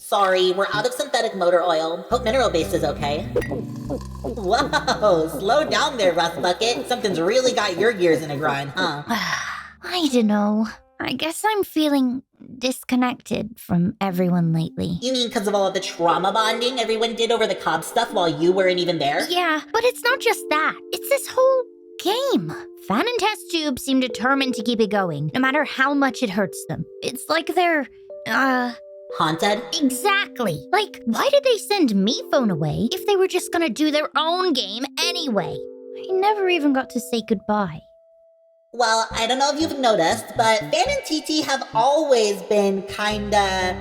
Sorry, we're out of synthetic motor oil. Hope mineral base is okay. Whoa, slow down there, Rust Bucket. Something's really got your gears in a grind, huh? I don't know. I guess I'm feeling disconnected from everyone lately. You mean because of all of the trauma bonding everyone did over the Cobb stuff while you weren't even there? Yeah, but it's not just that. It's this whole game. Fan and test tube seem determined to keep it going, no matter how much it hurts them. It's like they're, haunted? Exactly. Like, why did they send me phone away if they were just gonna do their own game anyway? I never even got to say goodbye. Well, I don't know if you've noticed, but Fan and TT have always been kinda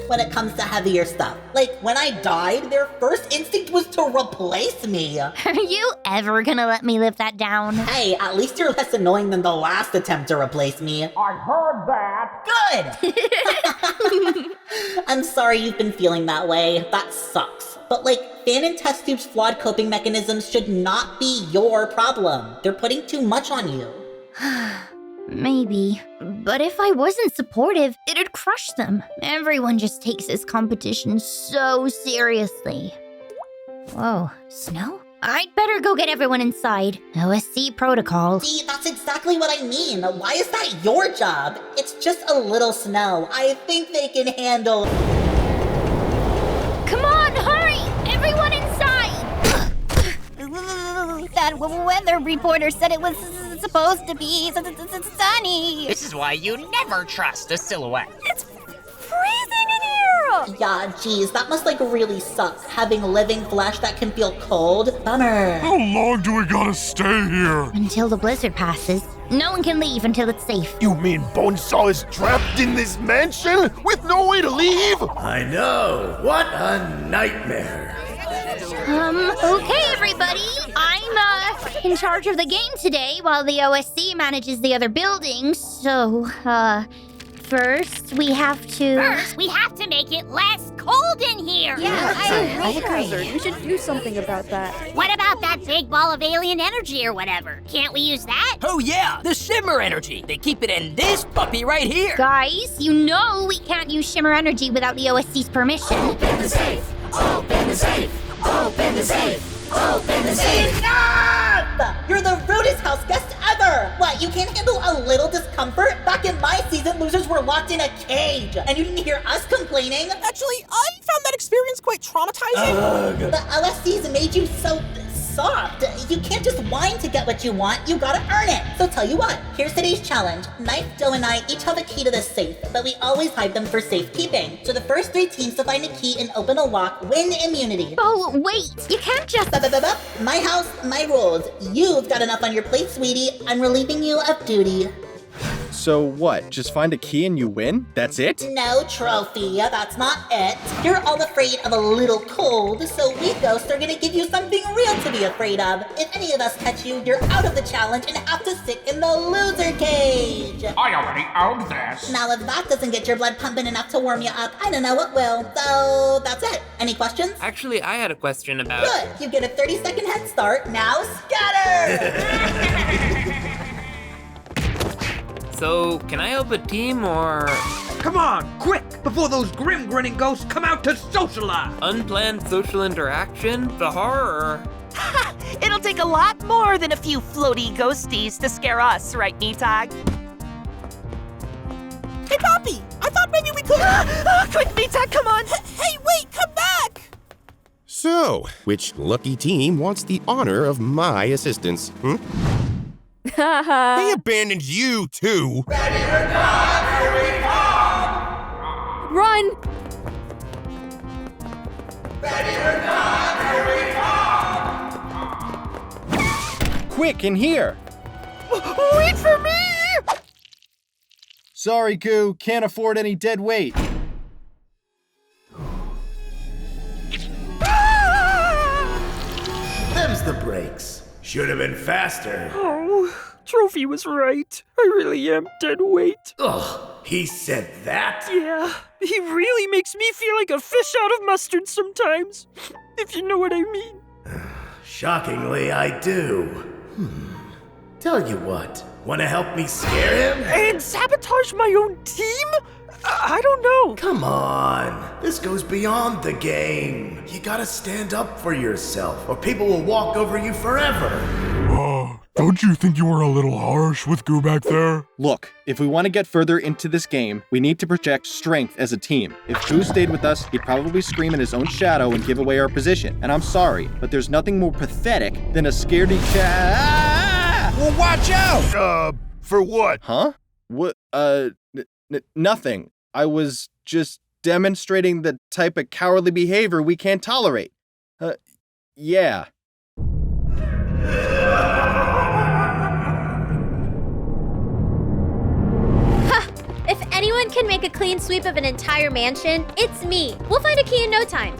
when it comes to heavier stuff. Like, when I died, their first instinct was to replace me. Are you ever gonna let me live that down? Hey, at least you're less annoying than the last attempt to replace me. I heard that. Good! I'm sorry you've been feeling that way. That sucks. But like, Fan and Test Tube's flawed coping mechanisms should not be your problem. They're putting too much on you. Maybe. But if I wasn't supportive, it'd crush them. Everyone just takes this competition so seriously. Whoa, snow? I'd better go get everyone inside. OSC protocol. See, that's exactly what I mean. Why is that your job? It's just a little snow. I think they can handle... Come on, hurry! Everyone inside! That weather reporter said it was supposed to be sunny. This is why you never trust a silhouette. It's freezing in here! Yeah, geez, that must like really suck, having living flesh that can feel cold. Bummer. How long do we gotta stay here? Until the blizzard passes. No one can leave until it's safe. You mean Bonesaw is trapped in this mansion with no way to leave? I know. What a nightmare. Okay, everybody. I'm, in charge of the game today while the OSC manages the other buildings. So, first we have to... First, we have to make it less cold in here. Yeah, I agree. We should do something about that. What about that big ball of alien energy or whatever? Can't we use that? Oh yeah, the shimmer energy. They keep it in this puppy right here. Guys, you know we can't use shimmer energy without the OSC's permission. Open the safe! Open the safe! Open the safe! Open the safe! Enough! You're the rudest house guest ever! What, you can't handle a little discomfort? Back in my season, losers were locked in a cage, and you didn't hear us complaining? Actually, I found that experience quite traumatizing. The OSC's made you so soft. You can't just whine to get what you want, you gotta earn it. So tell you what, here's today's challenge. Knife, Doe, and I each have a key to the safe, but we always hide them for safekeeping. So the first 3 teams to find a key and open a lock win immunity. Oh, wait, you can't just... My house, my rules. You've got enough on your plate, sweetie. I'm relieving you of duty. So what, just find a key and you win? That's it? No, Trophy, that's not it. You're all afraid of a little cold, so we ghosts are gonna give you something real to be afraid of. If any of us catch you, you're out of the challenge and have to sit in the loser cage. I already owned this. Now if that doesn't get your blood pumping enough to warm you up, I don't know what will. So that's it. Any questions? Actually, I had a question about... Good, you get a 30-second head start. Now scatter! So, can I help a team or... Come on, quick, before those grim grinning ghosts come out to socialize! Unplanned social interaction? The horror? It'll take a lot more than a few floaty ghosties to scare us, right, Nitag? Hey, Poppy! I thought maybe we could... quick, Nitag, come on! Hey, wait, come back! So, which lucky team wants the honor of my assistance, They abandoned you, too. Ready or not, here we come! Run! Ready or not, here we come! Quick, in here! Wait for me! Sorry, Goo, can't afford any dead weight. Them's the brakes. Should have been faster. Oh, Trophy was right. I really am dead weight. Ugh, he said that? Yeah, he really makes me feel like a fish out of mustard sometimes, if you know what I mean. Shockingly, I do. Tell you what, wanna help me scare him? And sabotage my own team? I don't go! Come on, this goes beyond the game. You gotta stand up for yourself, or people will walk over you forever. Don't you think you were a little harsh with Goo back there? Look, if we want to get further into this game, we need to project strength as a team. If Goo stayed with us, he'd probably scream in his own shadow and give away our position. And I'm sorry, but there's nothing more pathetic than a scaredy cat. Ah! Well, watch out! For what? Huh? What? Nothing. I was just demonstrating the type of cowardly behavior we can't tolerate. Yeah. If anyone can make a clean sweep of an entire mansion, it's me. We'll find a key in no time.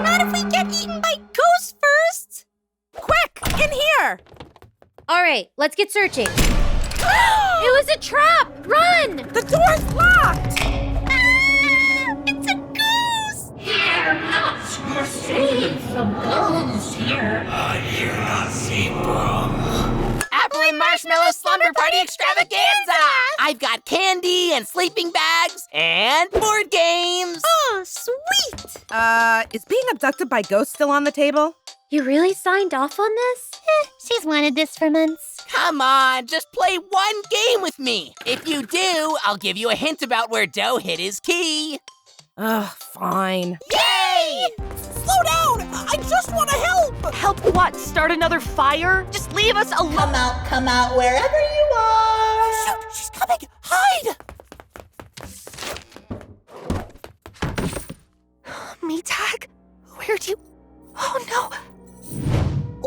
Not if we get eaten by ghosts first! Quick, in here! All right, let's get searching. It was a trap! Run! The door's locked! It's a goose! Hear not your save from ghosts here. I hear not see from. Apple and marshmallow slumber party extravaganza! I've got candy and sleeping bags and board games! Oh, sweet! Is being abducted by ghosts still on the table? You really signed off on this? She's wanted this for months. Come on, just play one game with me. If you do, I'll give you a hint about where Doe hid his key. Ugh, fine. Yay! Slow down! I just want to help! Help what? Start another fire? Just leave us alone. Come out wherever you are! Shoot, she's coming! Hide! Me tag? Where'd you... Oh no!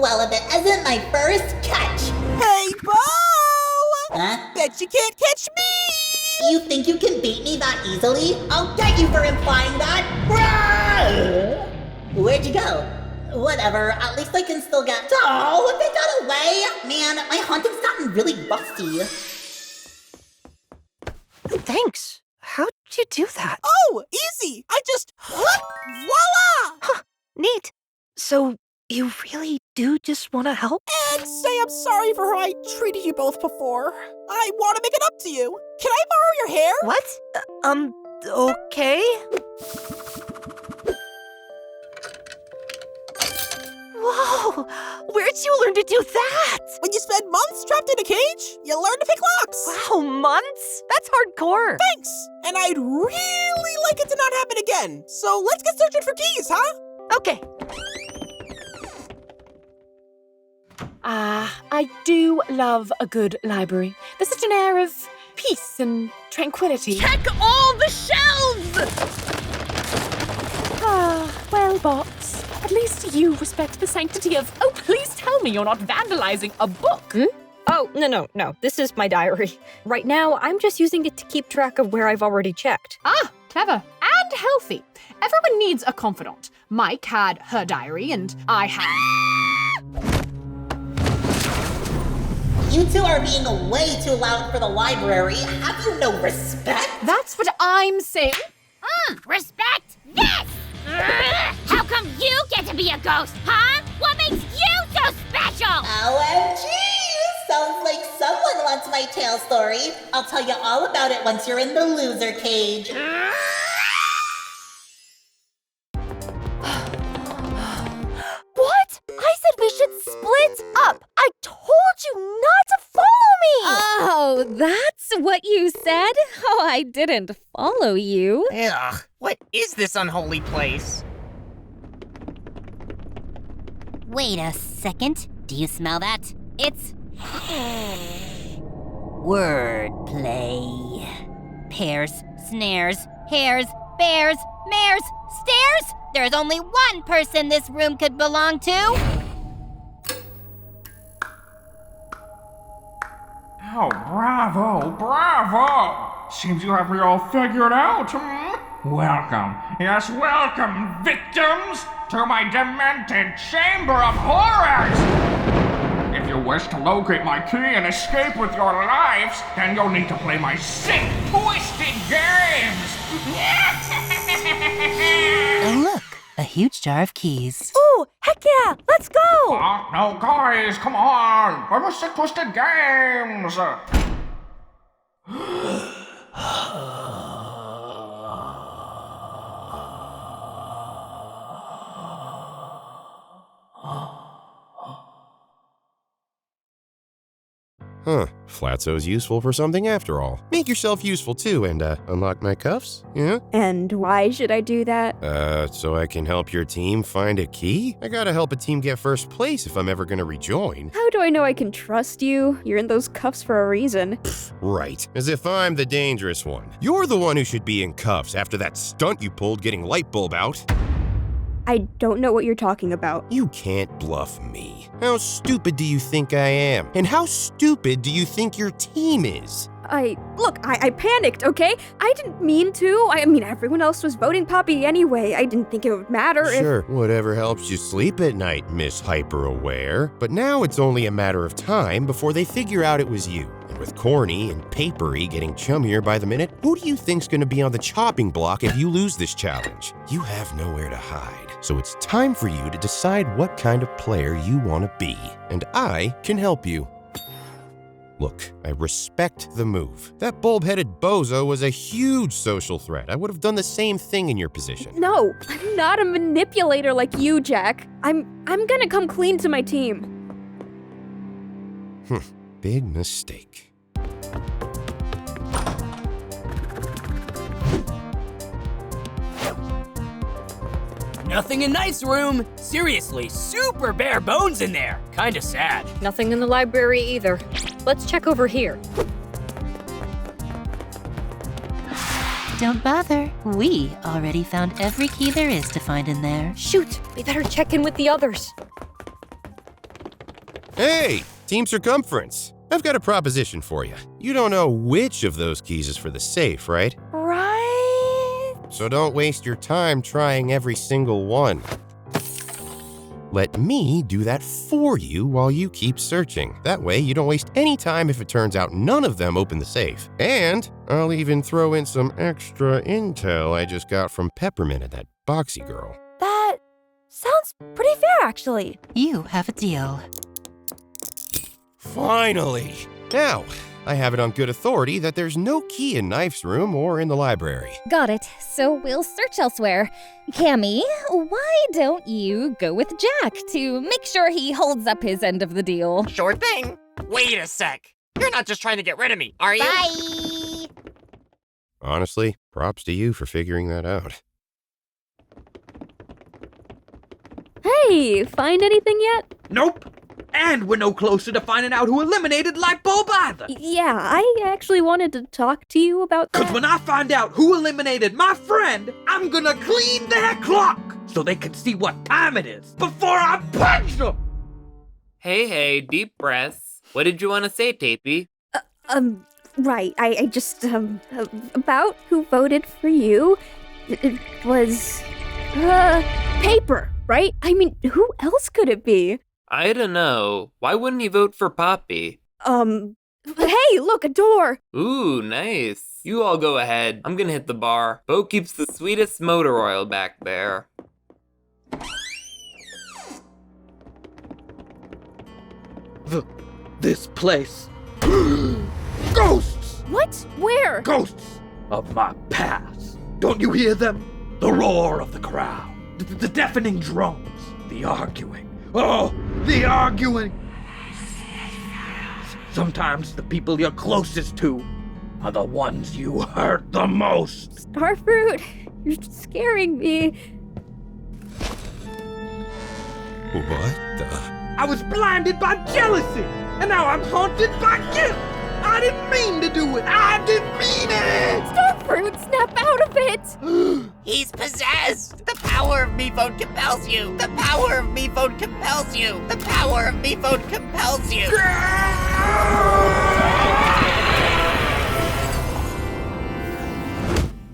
Well, if it isn't my first catch! Hey, Bo! Huh? Bet you can't catch me! You think you can beat me that easily? I'll get you for implying that! Where'd you go? Whatever, at least I can still get... Oh, they got away! Man, my haunting's gotten really rusty. Thanks. How'd you do that? Oh, easy! I just... Voila! Huh, neat. So, you really do just want to help? And say I'm sorry for how I treated you both before. I want to make it up to you. Can I borrow your hair? What? Okay. Whoa! Where'd you learn to do that? When you spend months trapped in a cage, you learn to pick locks. Wow, months? That's hardcore. Thanks! And I'd really like it to not happen again. So let's get searching for keys, huh? Okay. I do love a good library. There's such an air of peace and tranquility. Check all the shelves! Well, Box, at least you respect the sanctity of... Oh, please tell me you're not vandalizing a book. Oh, no. This is my diary. Right now, I'm just using it to keep track of where I've already checked. Ah, clever. And healthy. Everyone needs a confidant. Mike had her diary, and I had... You two are being way too loud for the library. Have you no respect? That's what I'm saying. Respect? Yes! How come you get to be a ghost, huh? What makes you so special? OMG! Sounds like someone wants my tail story. I'll tell you all about it once you're in the loser cage. What? I said we should split up. I told you not to follow me. Oh, that's what you said? Oh, I didn't follow you. Ugh, what is this unholy place? Wait a second. Do you smell that? It's... wordplay. Pears, snares, hairs, bears, mares, stairs? There's only one person this room could belong to. Oh, bravo! Seems you have me all figured out, Welcome, yes, welcome, victims, to my demented chamber of horrors! If you wish to locate my key and escape with your lives, then you'll need to play my sick, twisted games! And look, a huge jar of keys. Ooh, heck yeah, let's go! No, guys, come on! Where are sick, twisted games? Huh. Flatso's useful for something after all. Make yourself useful too and unlock my cuffs? Yeah? And why should I do that? So I can help your team find a key? I gotta help a team get first place if I'm ever gonna rejoin. How do I know I can trust you? You're in those cuffs for a reason. Right. As if I'm the dangerous one. You're the one who should be in cuffs after that stunt you pulled getting Lightbulb out. I don't know what you're talking about. You can't bluff me. How stupid do you think I am? And how stupid do you think your team is? I panicked, okay? I didn't mean to. I mean, everyone else was voting Poppy anyway. I didn't think it would matter Sure, whatever helps you sleep at night, Miss Hyper-Aware. But now it's only a matter of time before they figure out it was you. And with Corny and Papery getting chummier by the minute, who do you think's gonna be on the chopping block if you lose this challenge? You have nowhere to hide. So it's time for you to decide what kind of player you want to be. And I can help you. Look, I respect the move. That bulb-headed bozo was a huge social threat. I would have done the same thing in your position. No, I'm not a manipulator like you, Jack. I'm gonna come clean to my team. Big mistake. Nothing in Knife's room. Seriously, super bare bones in there. Kinda sad. Nothing in the library either. Let's check over here. Don't bother. We already found every key there is to find in there. Shoot, we better check in with the others. Hey, Team Circumference. I've got a proposition for you. You don't know which of those keys is for the safe, right? Right. So don't waste your time trying every single one. Let me do that for you while you keep searching. That way you don't waste any time if it turns out none of them open the safe. And I'll even throw in some extra intel I just got from Peppermint and that boxy girl. That sounds pretty fair, actually. You have a deal. Finally! Now, I have it on good authority that there's no key in Knife's room or in the library. Got it. So we'll search elsewhere. Cammy, why don't you go with Jack to make sure he holds up his end of the deal? Sure thing. Wait a sec. You're not just trying to get rid of me, are you? Bye! Honestly, props to you for figuring that out. Hey, find anything yet? Nope. And we're no closer to finding out who eliminated Lightbulb either. Yeah, I actually wanted to talk to you about that. Cause when I find out who eliminated my friend, I'm gonna clean their clock so they can see what time it is before I punch them. Hey, deep breaths. What did you want to say, Tapey? Right, I just, about who voted for you, it was, Paper, right? I mean, who else could it be? I don't know. Why wouldn't he vote for Poppy? Hey, look, a door! Ooh, nice. You all go ahead. I'm gonna hit the bar. Bo keeps the sweetest motor oil back there. This place. Ghosts! What? Where? Ghosts of my past. Don't you hear them? The roar of the crowd. The deafening drums. The arguing. Oh, the arguing! Sometimes the people you're closest to are the ones you hurt the most. Starfruit, you're scaring me. What the? I was blinded by jealousy, and now I'm haunted by guilt. I didn't mean to do it. I didn't mean it. Starfruit, snap out of it. He's possessed! The power of me phone compels you! The power of me phone compels you! The power of me phone compels you!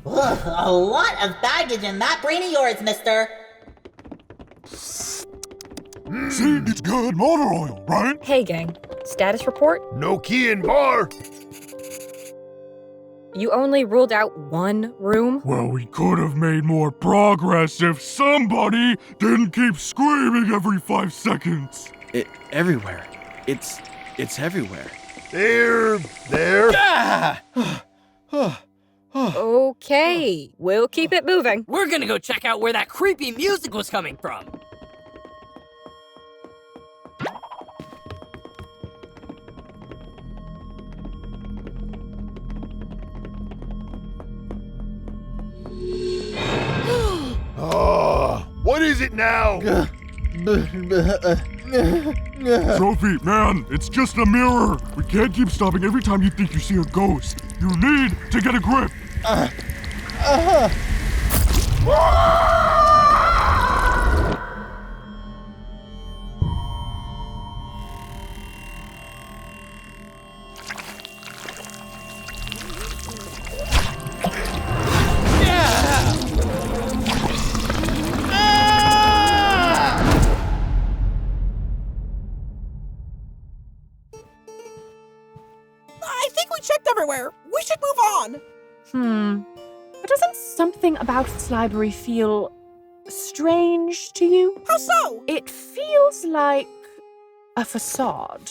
Ugh, a lot of baggage in that brain of yours, mister. See, it's good motor oil, right? Hey, gang. Status report? No key in bar. You only ruled out one room? Well, we could have made more progress if somebody didn't keep screaming every 5 seconds. Everywhere. It's everywhere. There. Ah! Okay, we'll keep it moving. We're gonna go check out where that creepy music was coming from. is it now? Trophy, man, it's just a mirror. We can't keep stopping every time you think you see a ghost. You need to get a grip. I think we checked everywhere. We should move on. But doesn't something about this library feel strange to you? How so? It feels like a facade.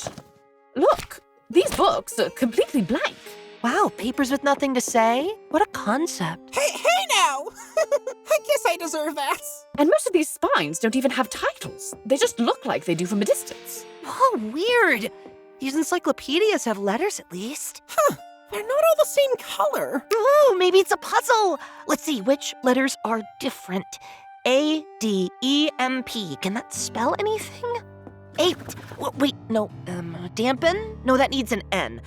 Look, these books are completely blank. Wow, papers with nothing to say? What a concept. Hey now! I guess I deserve that. And most of these spines don't even have titles. They just look like they do from a distance. Whoa, weird. These encyclopedias have letters at least. Huh. They're not all the same color. Ooh, maybe it's a puzzle. Let's see, which letters are different? A-D-E-M-P. Can that spell anything? Aped. Wait, no, dampen? No, that needs an N.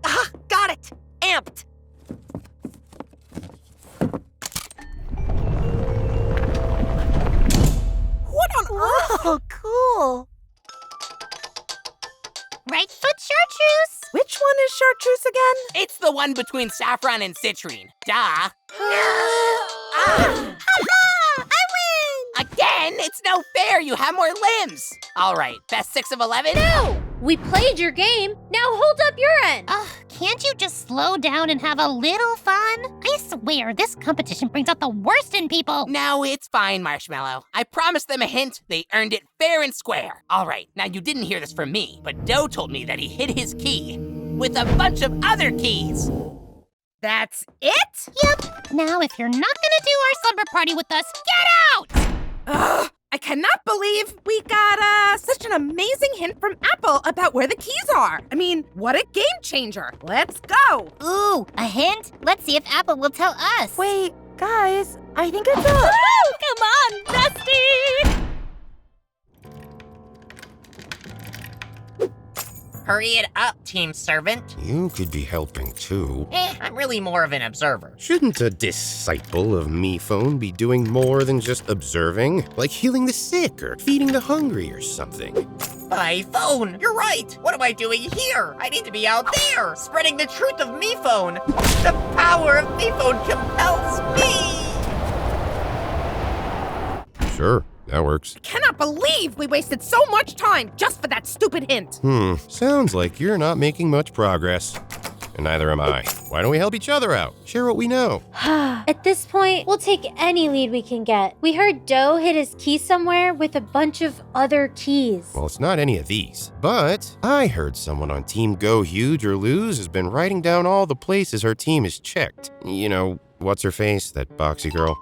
Ah, got it! Amped! What on earth? Oh, cool. Right foot chartreuse. Which one is chartreuse again? It's the one between saffron and citrine. Duh. Ha-ha! I win! Again? It's no fair. You have more limbs. All right, best 6 of 11? No! We played your game. Now hold up your end. Can't you just slow down and have a little fun? I swear, this competition brings out the worst in people. No, it's fine, Marshmallow. I promised them a hint. They earned it fair and square. All right, now you didn't hear this from me, but Doe told me that he hid his key with a bunch of other keys. That's it? Yep. Now, if you're not gonna do our slumber party with us, get out! Ugh, I cannot believe we got such an amazing hint from Apple about where the keys are. I mean, what a game changer. Let's go. Ooh, a hint? Let's see if Apple will tell us. Wait, guys, I think it's Come on, bestie! Hurry it up, team servant. You could be helping too. I'm really more of an observer. Shouldn't a disciple of MePhone be doing more than just observing? Like healing the sick or feeding the hungry or something? My phone! You're right! What am I doing here? I need to be out there, spreading the truth of MePhone. The power of MePhone compels me! Sure, that works. cannot believe we wasted so much time just for that stupid hint. Sounds like you're not making much progress. And neither am I. Why don't we help each other out? Share what we know. At this point, we'll take any lead we can get. We heard Doe hid his key somewhere with a bunch of other keys. Well, it's not any of these. But I heard someone on Team Go Huge or Lose has been writing down all the places her team is checked. You know, what's her face? That boxy girl.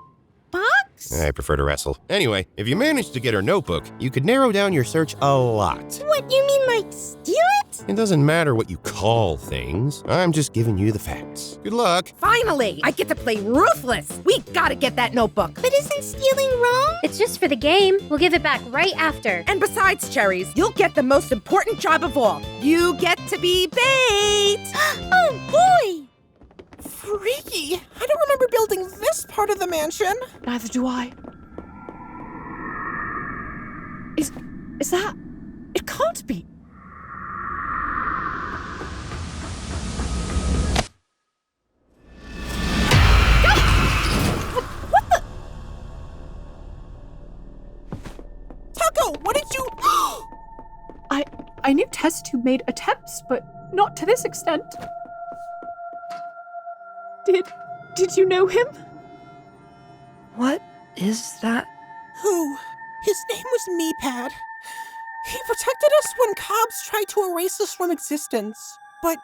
I prefer to wrestle. Anyway, if you manage to get her notebook, you could narrow down your search a lot. What, you mean like steal it? It doesn't matter what you call things. I'm just giving you the facts. Good luck. Finally, I get to play ruthless. We gotta get that notebook. But isn't stealing wrong? It's just for the game. We'll give it back right after. And besides, Cherries, you'll get the most important job of all. You get to be bait. Oh, boy! Freaky! I don't remember building this part of the mansion. Neither do I. Is that... It can't be. Taco, what did you... I knew test tube made attempts, but not to this extent. Did you know him? What is that? Who? His name was Meepad. He protected us when Cobbs tried to erase us from existence. But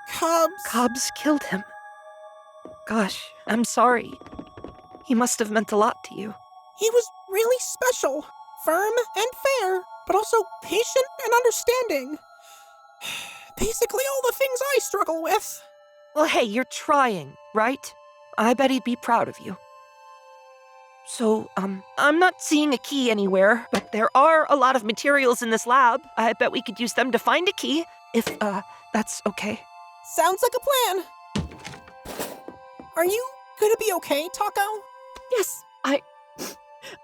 Cobbs killed him. Gosh, I'm sorry. He must have meant a lot to you. He was really special. Firm and fair, but also patient and understanding. Basically all the things I struggle with. Well, hey, you're trying, right? I bet he'd be proud of you. So, I'm not seeing a key anywhere, but there are a lot of materials in this lab. I bet we could use them to find a key, if, that's okay. Sounds like a plan. Are you gonna be okay, Taco? Yes, I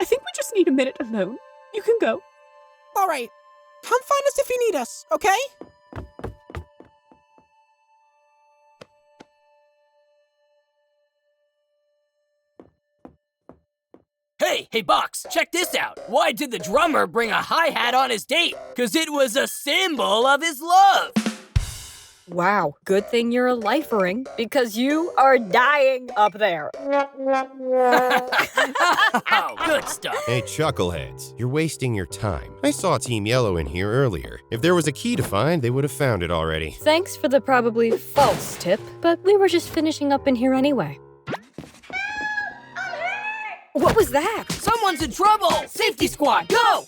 think we just need a minute alone. You can go. All right. Come find us if you need us, okay? Hey, Box, check this out. Why did the drummer bring a hi-hat on his date? 'Cause it was a symbol of his love. Wow, good thing you're a lifering, because you are dying up there. Oh, good stuff. Hey, chuckleheads, you're wasting your time. I saw Team Yellow in here earlier. If there was a key to find, they would have found it already. Thanks for the probably false tip, but we were just finishing up in here anyway. What was that? Someone's in trouble! Safety squad, go!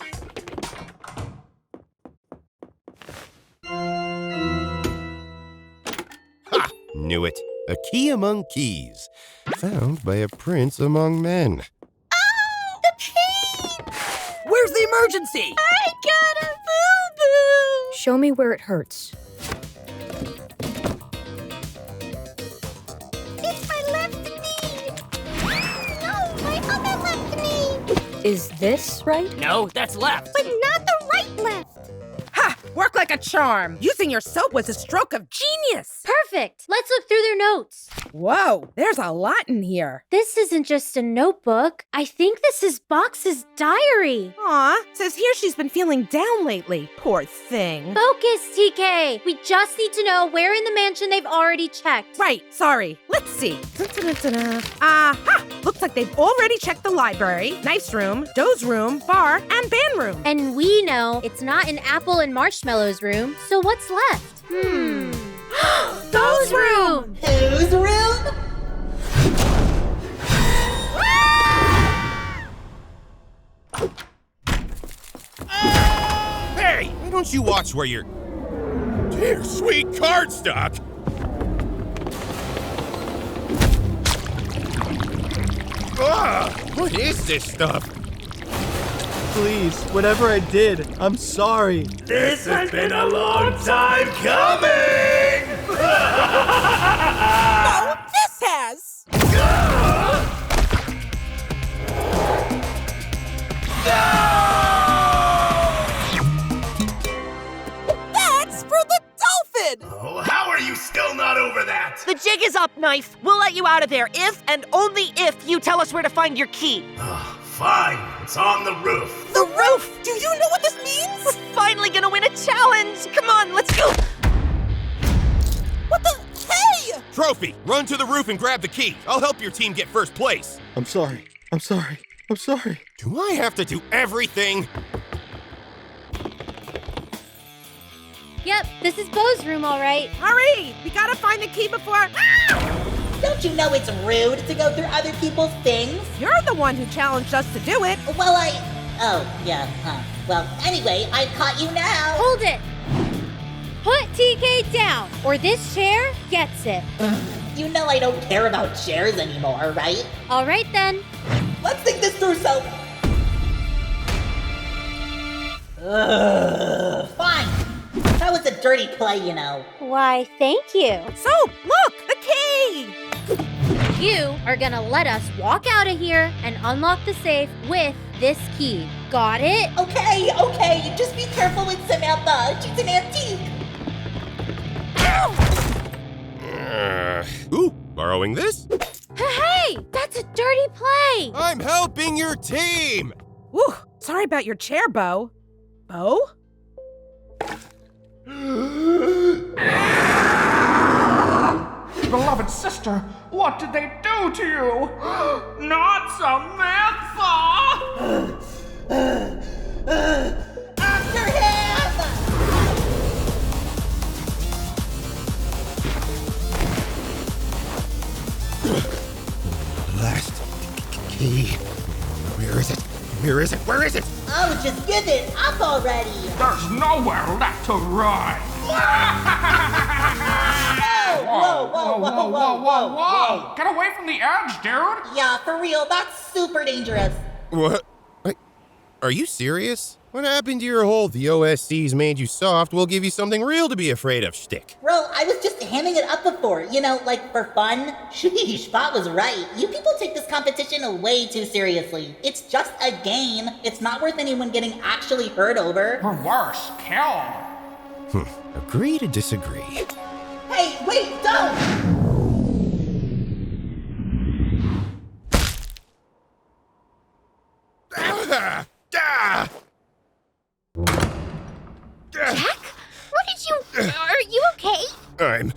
Ha! Knew it. A key among keys. Found by a prince among men. The pain! Where's the emergency? I got a boo-boo! Show me where it hurts. It's my left knee! No, my other left knee! Is this right? No, that's left. But not the right left! Ha! Work like a charm. Using your soap was a stroke of genius. Perfect! Let's look through their notes. Whoa, there's a lot in here. This isn't just a notebook. I think this is Box's diary. Aw, says here she's been feeling down lately. Poor thing. Focus, TK! We just need to know where in the mansion they've already checked. Right, sorry. Let's see. Aha! Looks like they've already checked the library, Knife's room, Dough's room, bar, and band room. And we know it's not in Apple and Marshmallow's room, so what's left? Dough's room! Whose room? Hey! Why don't you watch where you're... Dear sweet cardstock! What is this stuff? Please, whatever I did, I'm sorry. This has been a long time coming! No, this has! That's for the dolphin! Oh, how are you still not over that? The jig is up, Knife. We'll let you out of there if and only if you tell us where to find your key. Fine, it's on the roof. The roof! Do you know what this means? We're finally gonna win a challenge! Come on, let's go! What the? Hey! Trophy, run to the roof and grab the key. I'll help your team get first place. I'm sorry. I'm sorry. I'm sorry. Do I have to do everything? Yep, this is Beau's room, all right. Hurry! We gotta find the key before... Don't you know it's rude to go through other people's things? You're the one who challenged us to do it. Well, Oh, yeah, huh. Well, anyway, I caught you now. Hold it! Put TK down, or this chair gets it. You know I don't care about chairs anymore, right? All right, then. Let's think this through, Soap. Fine. That was a dirty play, you know. Why, thank you. Soap, look, the key! You are gonna let us walk out of here and unlock the safe with this key. Got it? Okay. Just be careful with Samantha. She's an antique. Ooh, borrowing this? Hey, that's a dirty play. I'm helping your team! Whew, sorry about your chair, Beau. Beau? Beloved sister, what did they do to you? Not Samantha! After him! Last key. Where is it? Where is it? Where is it? Oh, just give it up already. There's nowhere left to run. Whoa! Get away from the edge, dude! Yeah, for real, that's super dangerous. What? Wait, are you serious? What happened to your whole "the OSC's made you soft, we'll give you something real to be afraid of" shtick? Bro, I was just hamming it up before, like for fun. Sheesh, Spot was right. You people take this competition way too seriously. It's just a game. It's not worth anyone getting actually hurt over. Or worse, killed. Agree to disagree. Hey, wait, don't! Jack? What did you... Are you okay? I'm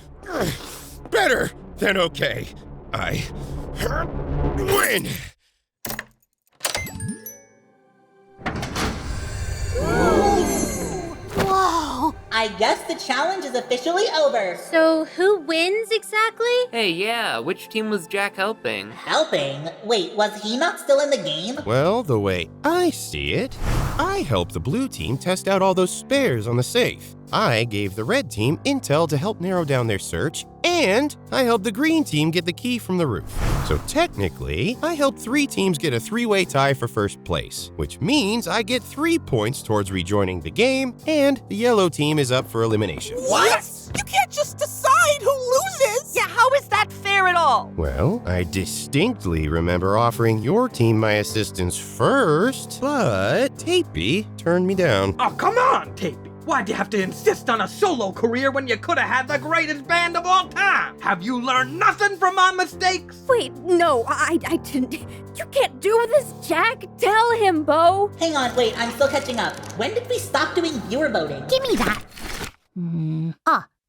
better than okay. I win! Whoa! I guess the challenge is officially over. So who wins exactly? Hey, yeah, which team was Jack helping? Helping? Wait, was he not still in the game? Well, the way I see it, I helped the blue team test out all those spares on the safe. I gave the red team intel to help narrow down their search, and I helped the green team get the key from the roof. So technically, I helped 3 teams get a 3-way tie for first place, which means I get 3 points towards rejoining the game, and the yellow team is up for elimination. What? You can't just decide who loses! Yeah, how is that fair at all? Well, I distinctly remember offering your team my assistance first, but Tapey turned me down. Oh, come on, Tapey. Why'd you have to insist on a solo career when you could have had the greatest band of all time? Have you learned nothing from our mistakes? Wait, no, I didn't. You can't do this, Jack. Tell him, Bo. Hang on, wait, I'm still catching up. When did we stop doing viewer voting? Give me that.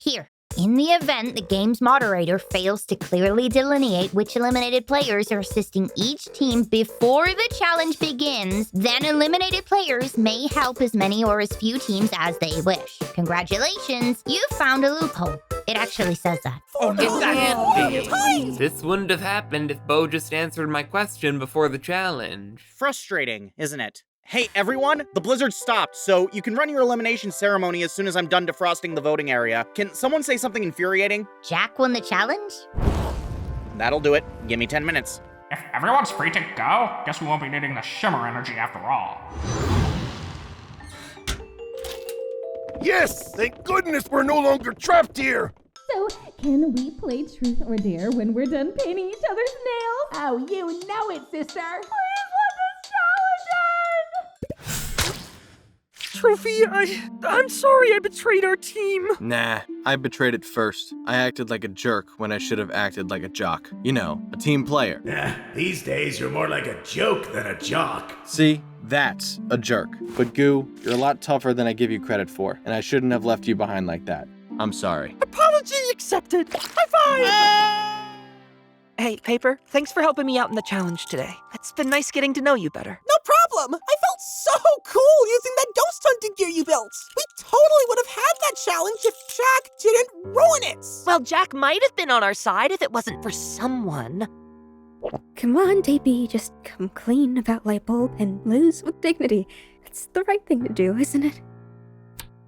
Here. In the event the game's moderator fails to clearly delineate which eliminated players are assisting each team before the challenge begins, then eliminated players may help as many or as few teams as they wish. Congratulations, you found a loophole. It actually says that. Oh, exactly. This wouldn't have happened if Bo just answered my question before the challenge. Frustrating, isn't it? Hey, everyone, the blizzard stopped, so you can run your elimination ceremony as soon as I'm done defrosting the voting area. Can someone say something infuriating? Jack won the challenge? That'll do it. Give me 10 minutes. If everyone's free to go, guess we won't be needing the shimmer energy after all. Yes! Thank goodness we're no longer trapped here! So, can we play Truth or Dare when we're done painting each other's nails? Oh, you know it, sister! Please let this challenge end! Trophy, I'm sorry I betrayed our team. Nah, I betrayed it first. I acted like a jerk when I should have acted like a jock. You know, a team player. These days you're more like a joke than a jock. See? That's a jerk. But Goo, you're a lot tougher than I give you credit for, and I shouldn't have left you behind like that. I'm sorry. Apology accepted. High five! Hey, Paper, thanks for helping me out in the challenge today. It's been nice getting to know you better. No problem. I felt so cool using that ghost hunting gear you built. We totally would have had that challenge if Jack didn't ruin it. Well, Jack might have been on our side if it wasn't for someone. Come on, Tapey, just come clean about Lightbulb and lose with dignity. It's the right thing to do, isn't it?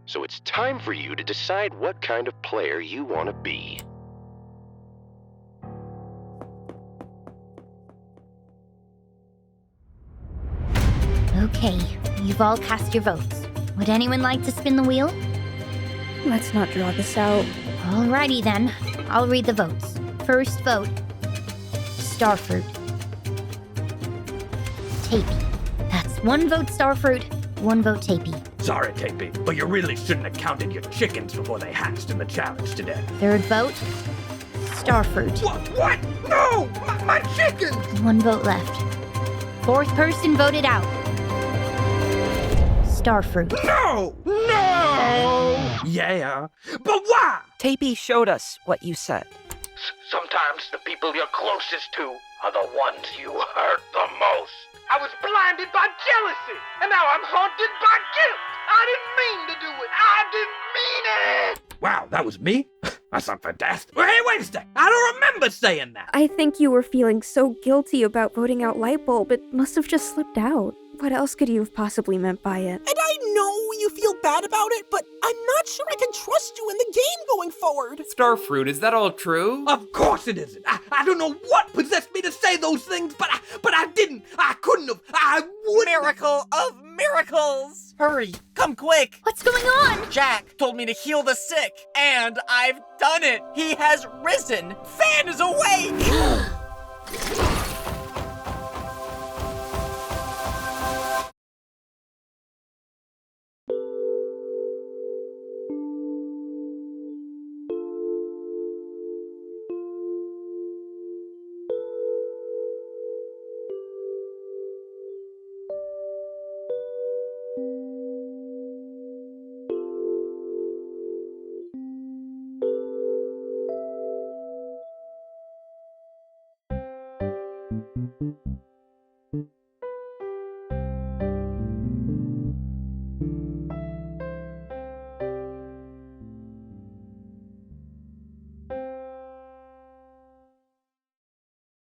So it's time for you to decide what kind of player you want to be. Okay, you've all cast your votes. Would anyone like to spin the wheel? Let's not draw this out. Alrighty then, I'll read the votes. First vote, Starfruit. Tapey. That's 1 vote Starfruit, 1 vote Tapey. Sorry, Tapey, but you really shouldn't have counted your chickens before they hatched in the challenge today. Third vote, Starfruit. What? No! My chickens! 1 vote left. 4th person voted out. Starfruit. No! Yeah, but why? Tapey showed us what you said. Sometimes the people you're closest to are the ones you hurt the most. I was blinded by jealousy, and now I'm haunted by guilt. I didn't mean to do it. I didn't mean it. Wow, that was me? That's not fantastic. Hey, wait a sec. I don't remember saying that. I think you were feeling so guilty about voting out Lightbulb, it must have just slipped out. What else could you have possibly meant by it? And I know you feel bad about it, but I'm not sure I can trust you in the game going forward. Starfruit, is that all true? Of course it isn't. I don't know what possessed me to say those things, but I didn't. I couldn't have. I would. Miracle of miracles! Hurry, come quick! What's going on? Jack told me to heal the sick, and I've done it! He has risen! Fan is awake!